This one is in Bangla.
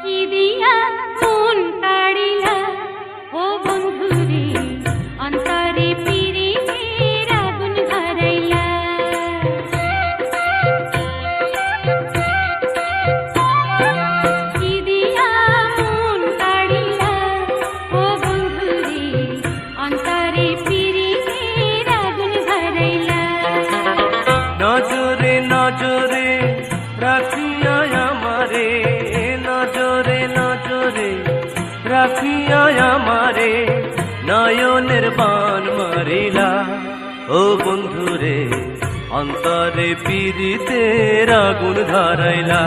কি দিয়া মন কাড়িলা ও বন্ধুরে অন্তরে পিরিতের আগুন ধরাইলা। কি দিয়া মন কাড়িলা ও বন্ধুরে অন্তরে পিরিতের আগুন ধরাইলা। নজরে নজরে রাখিয়া আমারে, নজরে নজরে রাখিয়া আমারে নয়নের বান মারিলা। ও বন্ধুরে অন্তরে পিরিতের আগুন ধরাইলা।